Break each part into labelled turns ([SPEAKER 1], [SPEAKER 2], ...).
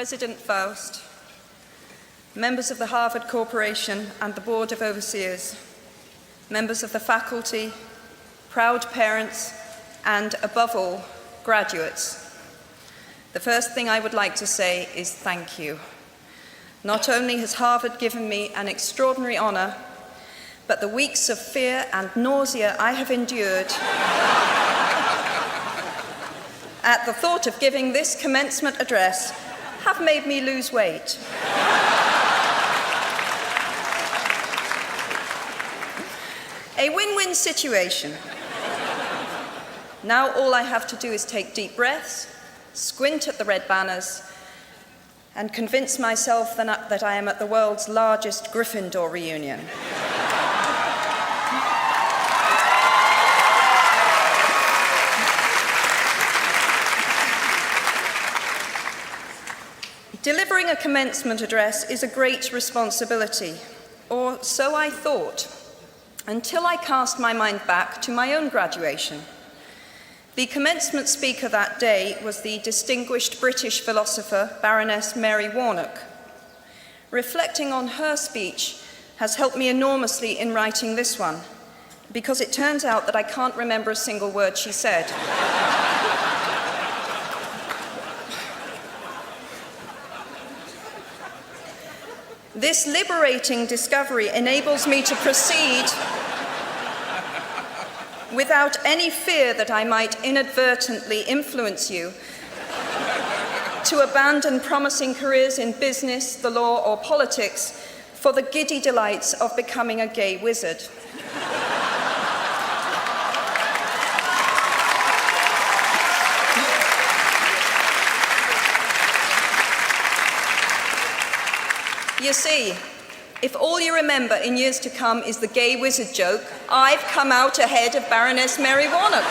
[SPEAKER 1] President Faust, members of the Harvard Corporation and the Board of Overseers, members of the faculty, proud parents, and above all, graduates. The first thing I would like to say is thank you. Not only has Harvard given me an extraordinary honor, but the weeks of fear and nausea I have endured at the thought of giving this commencement address have made me lose weight. A win-win situation. Now all I have to do is take deep breaths, squint at the red banners, and convince myself that I am at the world's largest Gryffindor reunion. Delivering a commencement address is a great responsibility, or so I thought, until I cast my mind back to my own graduation. The commencement speaker that day was the distinguished British philosopher, Baroness Mary Warnock. Reflecting on her speech has helped me enormously in writing this one, because it turns out that I can't remember a single word she said. This liberating discovery enables me to proceed without any fear that I might inadvertently influence you to abandon promising careers in business, the law, or politics for the giddy delights of becoming a gay wizard. You see, if all you remember in years to come is the gay wizard joke, I've come out ahead of Baroness Mary Warnock.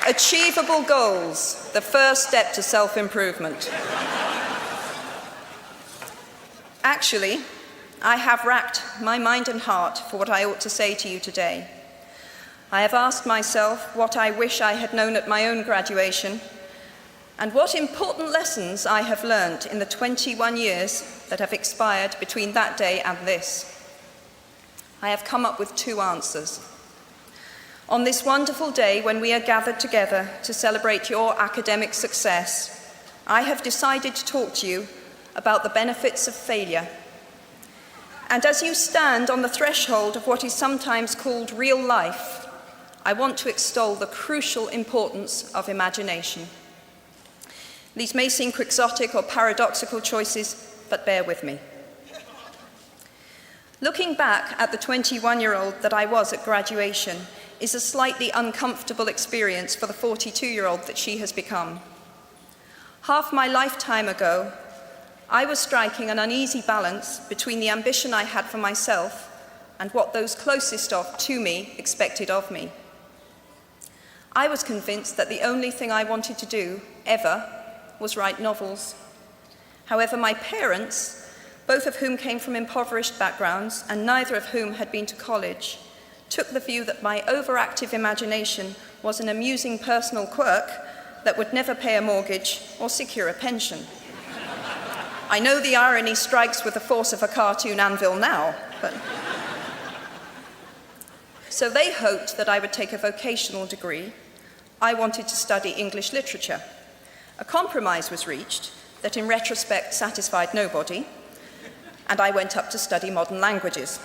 [SPEAKER 1] Achievable goals, the first step to self-improvement. Actually, I have racked my mind and heart for what I ought to say to you today. I have asked myself what I wish I had known at my own graduation, and what important lessons I have learned in the 21 years that have expired between that day and this. I have come up with two answers. On this wonderful day when we are gathered together to celebrate your academic success, I have decided to talk to you about the benefits of failure. And as you stand on the threshold of what is sometimes called real life, I want to extol the crucial importance of imagination. These may seem quixotic or paradoxical choices, but bear with me. Looking back at the 21-year-old that I was at graduation is a slightly uncomfortable experience for the 42-year-old that she has become. Half my lifetime ago, I was striking an uneasy balance between the ambition I had for myself and what those closest to me expected of me. I was convinced that the only thing I wanted to do, ever, was write novels. However, my parents, both of whom came from impoverished backgrounds and neither of whom had been to college, took the view that my overactive imagination was an amusing personal quirk that would never pay a mortgage or secure a pension. I know the irony strikes with the force of a cartoon anvil now, but... So they hoped that I would take a vocational degree. I wanted to study English literature. A compromise was reached that in retrospect satisfied nobody, and I went up to study modern languages.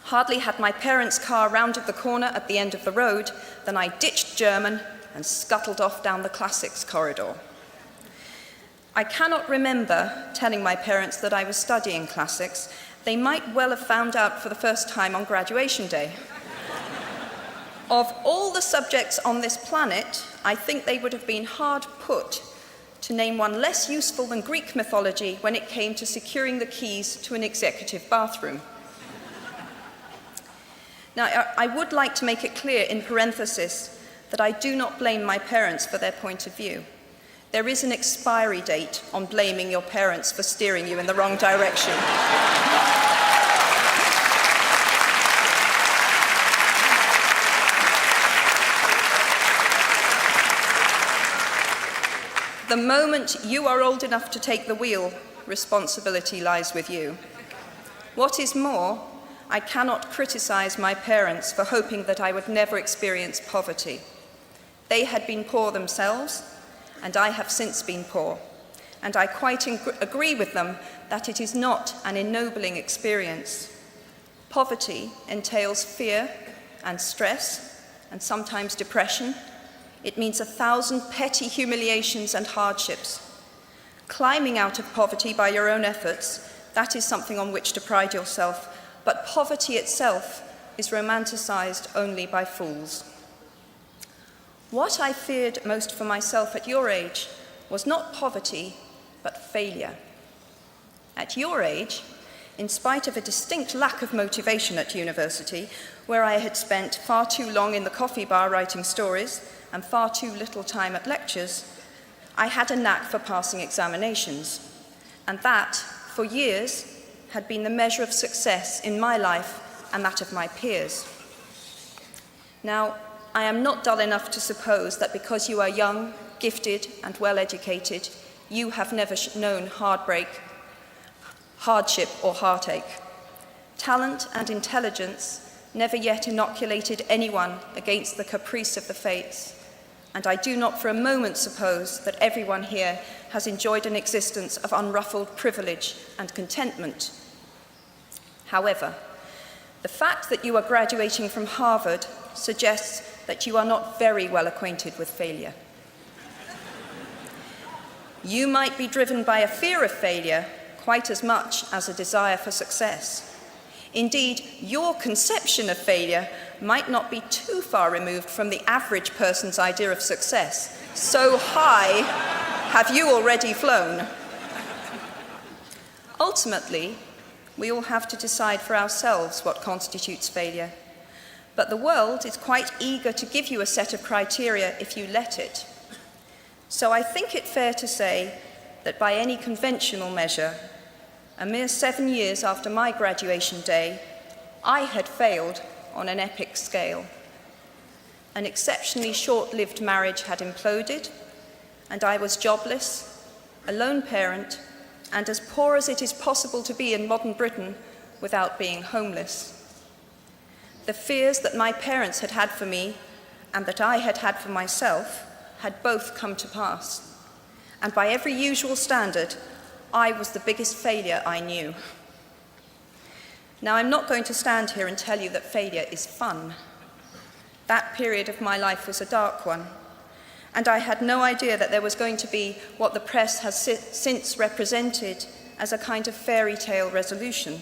[SPEAKER 1] Hardly had my parents' car rounded the corner at the end of the road than I ditched German and scuttled off down the classics corridor. I cannot remember telling my parents that I was studying classics. They might well have found out for the first time on graduation day. Of all the subjects on this planet, I think they would have been hard put to name one less useful than Greek mythology when it came to securing the keys to an executive bathroom. Now, I would like to make it clear in parenthesis that I do not blame my parents for their point of view. There is an expiry date on blaming your parents for steering you in the wrong direction. the moment you are old enough to take the wheel, responsibility lies with you. What is more, I cannot criticize my parents for hoping that I would never experience poverty. They had been poor themselves, and I have since been poor. And I quite agree with them that it is not an ennobling experience. Poverty entails fear and stress, and sometimes depression. It means 1,000 petty humiliations and hardships. Climbing out of poverty by your own efforts, that is something on which to pride yourself, but poverty itself is romanticized only by fools. What I feared most for myself at your age was not poverty, but failure. At your age, in spite of a distinct lack of motivation at university, where I had spent far too long in the coffee bar writing stories and far too little time at lectures, I had a knack for passing examinations, and that, for years, had been the measure of success in my life and that of my peers. Now, I am not dull enough to suppose that because you are young, gifted, and well-educated, you have never known heartbreak, hardship, or heartache. Talent and intelligence never yet inoculated anyone against the caprice of the fates, and I do not for a moment suppose that everyone here has enjoyed an existence of unruffled privilege and contentment. However, the fact that you are graduating from Harvard suggests that you are not very well acquainted with failure. You might be driven by a fear of failure quite as much as a desire for success. Indeed, your conception of failure might not be too far removed from the average person's idea of success. So high have you already flown. Ultimately, we all have to decide for ourselves what constitutes failure. But the world is quite eager to give you a set of criteria if you let it. So I think it fair to say that by any conventional measure, a mere 7 years after my graduation day, I had failed on an epic scale. An exceptionally short-lived marriage had imploded, and I was jobless, a lone parent, and as poor as it is possible to be in modern Britain without being homeless. The fears that my parents had had for me and that I had had for myself had both come to pass. And by every usual standard, I was the biggest failure I knew. Now, I'm not going to stand here and tell you that failure is fun. That period of my life was a dark one, and I had no idea that there was going to be what the press has since represented as a kind of fairy tale resolution.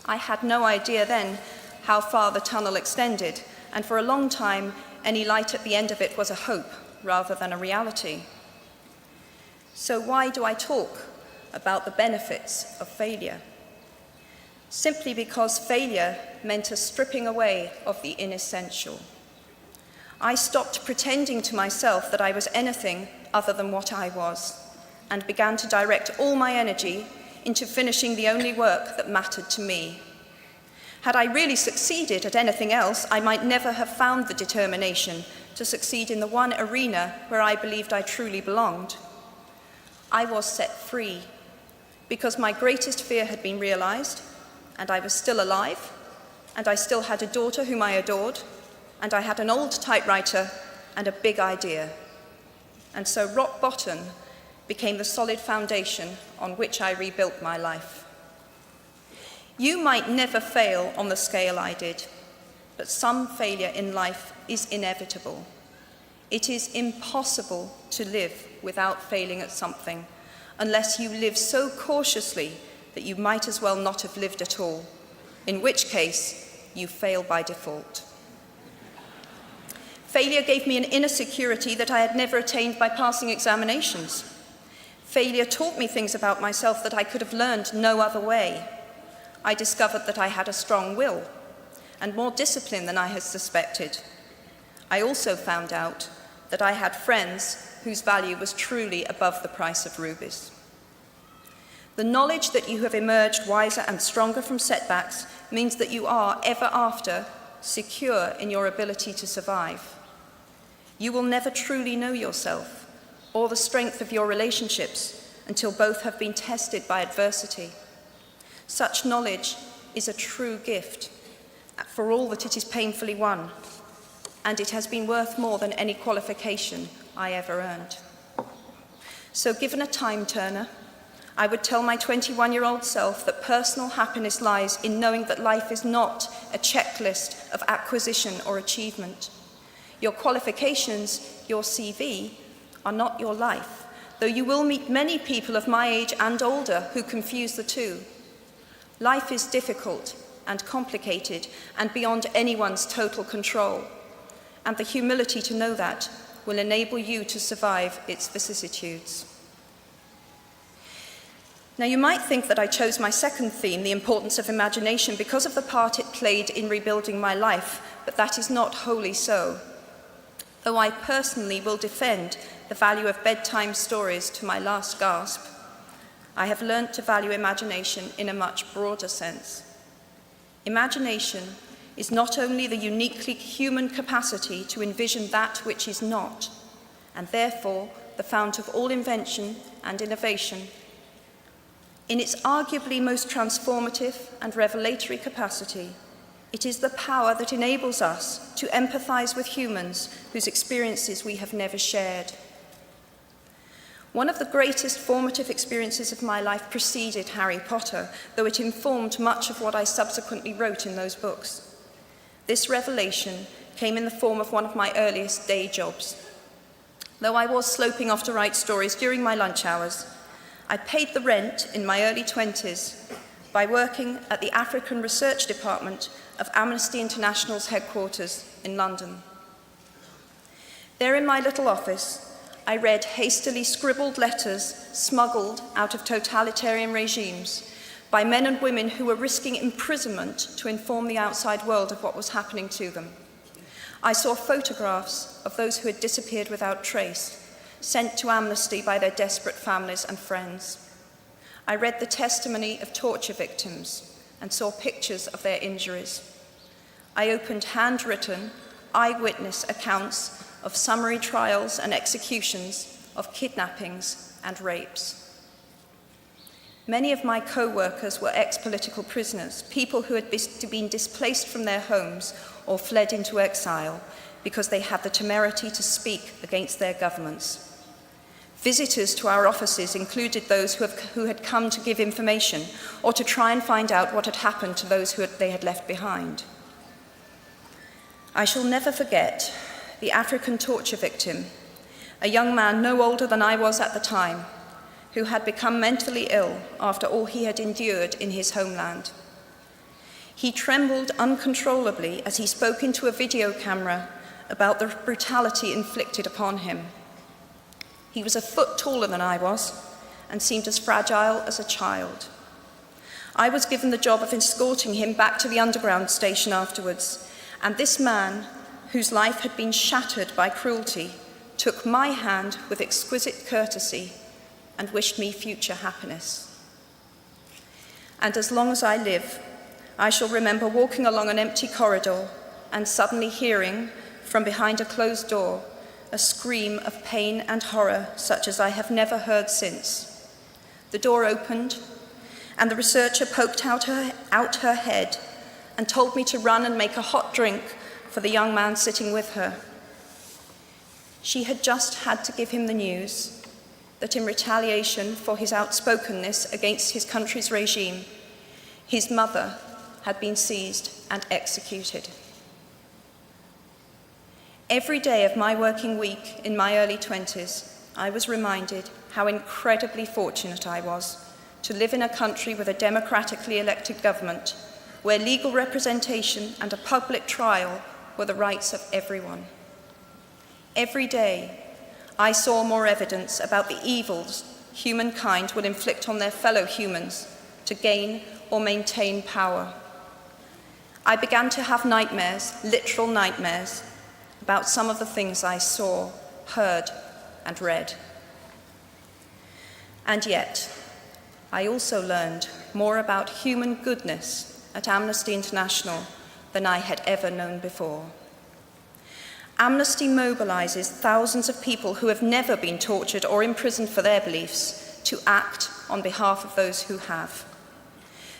[SPEAKER 1] I had no idea then how far the tunnel extended, and for a long time, any light at the end of it was a hope rather than a reality. So why do I talk about the benefits of failure? Simply because failure meant a stripping away of the inessential. I stopped pretending to myself that I was anything other than what I was, and began to direct all my energy into finishing the only work that mattered to me. Had I really succeeded at anything else, I might never have found the determination to succeed in the one arena where I believed I truly belonged. I was set free because my greatest fear had been realized, and I was still alive, and I still had a daughter whom I adored, and I had an old typewriter and a big idea. And so rock bottom became the solid foundation on which I rebuilt my life. You might never fail on the scale I did, but some failure in life is inevitable. It is impossible to live without failing at something, unless you live so cautiously that you might as well not have lived at all, in which case you fail by default. Failure gave me an inner security that I had never attained by passing examinations. Failure taught me things about myself that I could have learned no other way. I discovered that I had a strong will and more discipline than I had suspected. I also found out that I had friends whose value was truly above the price of rubies. The knowledge that you have emerged wiser and stronger from setbacks means that you are, ever after, secure in your ability to survive. You will never truly know yourself, or the strength of your relationships until both have been tested by adversity. Such knowledge is a true gift for all that it is painfully won, and it has been worth more than any qualification I ever earned. So given a time turner, I would tell my 21-year-old self that personal happiness lies in knowing that life is not a checklist of acquisition or achievement. Your qualifications, your CV, are not your life, though you will meet many people of my age and older who confuse the two. Life is difficult and complicated and beyond anyone's total control, and the humility to know that will enable you to survive its vicissitudes. Now, you might think that I chose my second theme, the importance of imagination, because of the part it played in rebuilding my life, but that is not wholly so. Though I personally will defend the value of bedtime stories to my last gasp, I have learnt to value imagination in a much broader sense. Imagination is not only the uniquely human capacity to envision that which is not, and therefore the fount of all invention and innovation. In its arguably most transformative and revelatory capacity, it is the power that enables us to empathize with humans whose experiences we have never shared. One of the greatest formative experiences of my life preceded Harry Potter, though it informed much of what I subsequently wrote in those books. This revelation came in the form of one of my earliest day jobs. Though I was sloping off to write stories during my lunch hours, I paid the rent in my early 20s by working at the African Research Department of Amnesty International's headquarters in London. There in my little office, I read hastily scribbled letters smuggled out of totalitarian regimes by men and women who were risking imprisonment to inform the outside world of what was happening to them. I saw photographs of those who had disappeared without trace, sent to Amnesty by their desperate families and friends. I read the testimony of torture victims and saw pictures of their injuries. I opened handwritten, eyewitness accounts of summary trials and executions, of kidnappings and rapes. Many of my co-workers were ex-political prisoners, people who had been displaced from their homes or fled into exile because they had the temerity to speak against their governments. Visitors to our offices included those who had come to give information or to try and find out what had happened to those they had left behind. I shall never forget the African torture victim, a young man no older than I was at the time, who had become mentally ill after all he had endured in his homeland. He trembled uncontrollably as he spoke into a video camera about the brutality inflicted upon him. He was a foot taller than I was and seemed as fragile as a child. I was given the job of escorting him back to the underground station afterwards, and this man, whose life had been shattered by cruelty, took my hand with exquisite courtesy and wished me future happiness. And as long as I live, I shall remember walking along an empty corridor and suddenly hearing, from behind a closed door, a scream of pain and horror such as I have never heard since. The door opened, and the researcher poked out her head and told me to run and make a hot drink for the young man sitting with her. She had just had to give him the news that in retaliation for his outspokenness against his country's regime, his mother had been seized and executed. Every day of my working week in my early 20s, I was reminded how incredibly fortunate I was to live in a country with a democratically elected government, where legal representation and a public trial were the rights of everyone. Every day, I saw more evidence about the evils humankind will inflict on their fellow humans to gain or maintain power. I began to have nightmares, literal nightmares, about some of the things I saw, heard, and read. And yet, I also learned more about human goodness at Amnesty International than I had ever known before. Amnesty mobilizes thousands of people who have never been tortured or imprisoned for their beliefs to act on behalf of those who have.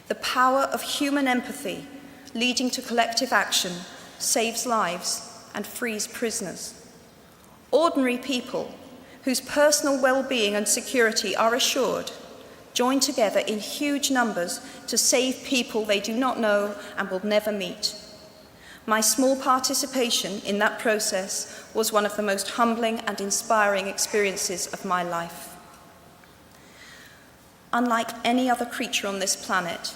[SPEAKER 1] The power of human empathy leading to collective action saves lives and frees prisoners. Ordinary people whose personal well-being and security are assured join together in huge numbers to save people they do not know and will never meet. My small participation in that process was one of the most humbling and inspiring experiences of my life. Unlike any other creature on this planet,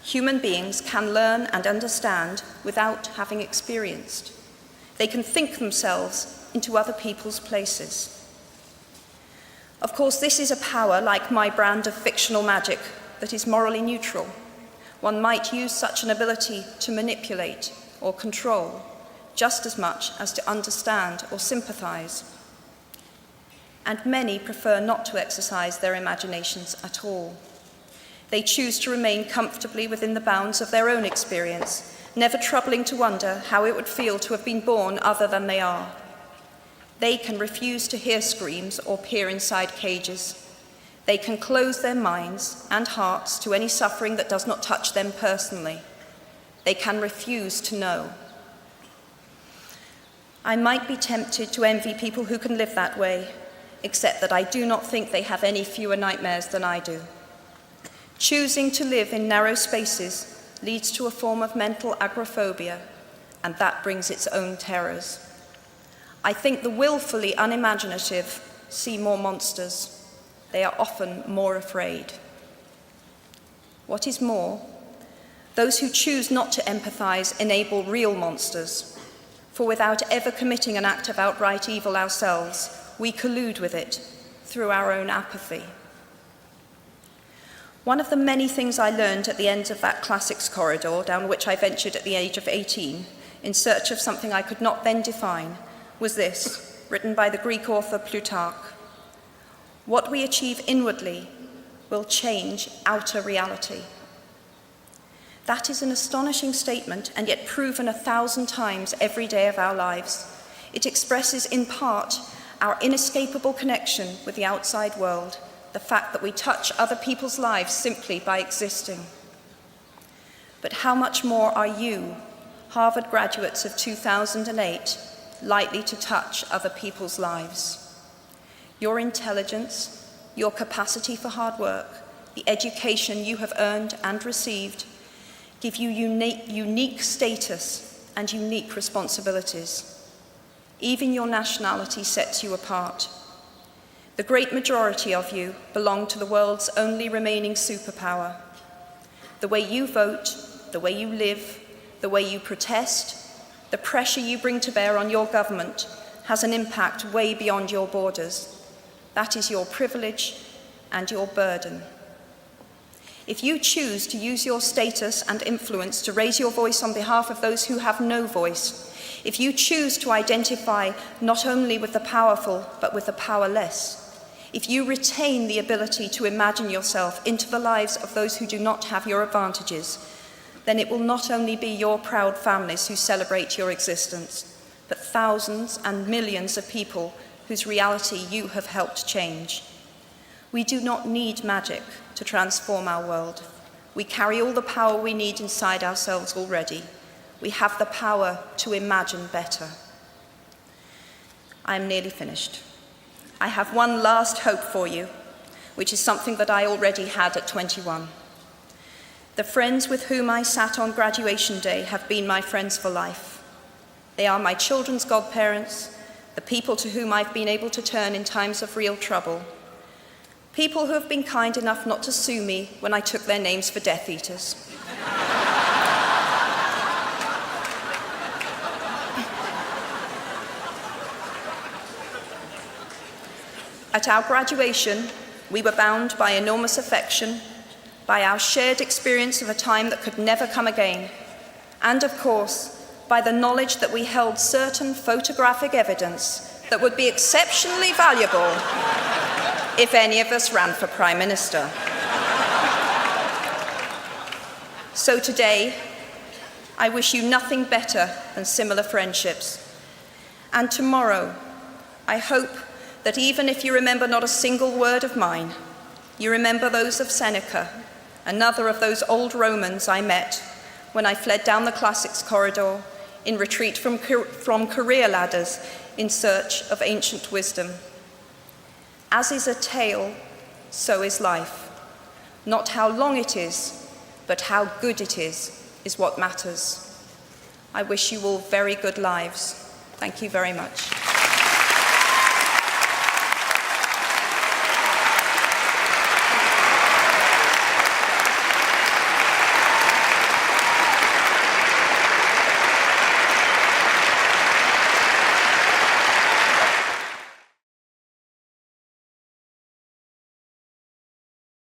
[SPEAKER 1] human beings can learn and understand without having experienced. They can think themselves into other people's places. Of course, this is a power like my brand of fictional magic that is morally neutral. One might use such an ability to manipulate or control just as much as to understand or sympathize. And many prefer not to exercise their imaginations at all. They choose to remain comfortably within the bounds of their own experience, never troubling to wonder how it would feel to have been born other than they are. They can refuse to hear screams or peer inside cages. They can close their minds and hearts to any suffering that does not touch them personally. They can refuse to know. I might be tempted to envy people who can live that way, except that I do not think they have any fewer nightmares than I do. Choosing to live in narrow spaces leads to a form of mental agoraphobia, and that brings its own terrors. I think the willfully unimaginative see more monsters. They are often more afraid. What is more, those who choose not to empathize enable real monsters, for without ever committing an act of outright evil ourselves, we collude with it through our own apathy. One of the many things I learned at the end of that classics corridor down which I ventured at the age of 18 in search of something I could not then define was this, written by the Greek author Plutarch. What we achieve inwardly will change outer reality. That is an astonishing statement, and yet proven 1,000 times every day of our lives. It expresses in part our inescapable connection with the outside world, the fact that we touch other people's lives simply by existing. But how much more are you, Harvard graduates of 2008, likely to touch other people's lives? Your intelligence, your capacity for hard work, the education you have earned and received, give you unique status and unique responsibilities. Even your nationality sets you apart. The great majority of you belong to the world's only remaining superpower. The way you vote, the way you live, the way you protest, the pressure you bring to bear on your government has an impact way beyond your borders. That is your privilege and your burden. If you choose to use your status and influence to raise your voice on behalf of those who have no voice, if you choose to identify not only with the powerful but with the powerless, if you retain the ability to imagine yourself into the lives of those who do not have your advantages, then it will not only be your proud families who celebrate your existence, but thousands and millions of people whose reality you have helped change. We do not need magic to transform our world. We carry all the power we need inside ourselves already. We have the power to imagine better. I am nearly finished. I have one last hope for you, which is something that I already had at 21. The friends with whom I sat on graduation day have been my friends for life. They are my children's godparents, the people to whom I've been able to turn in times of real trouble, people who have been kind enough not to sue me when I took their names for Death Eaters. At our graduation, we were bound by enormous affection, by our shared experience of a time that could never come again, and of course, by the knowledge that we held certain photographic evidence that would be exceptionally valuable if any of us ran for Prime Minister. So today, I wish you nothing better than similar friendships, And tomorrow, I hope that even if you remember not a single word of mine, you remember those of Seneca, another of those old Romans I met when I fled down the classics corridor in retreat from career ladders in search of ancient wisdom. As is a tale, so is life. Not how long it is, but how good it is what matters. I wish you all very good lives. Thank you very much.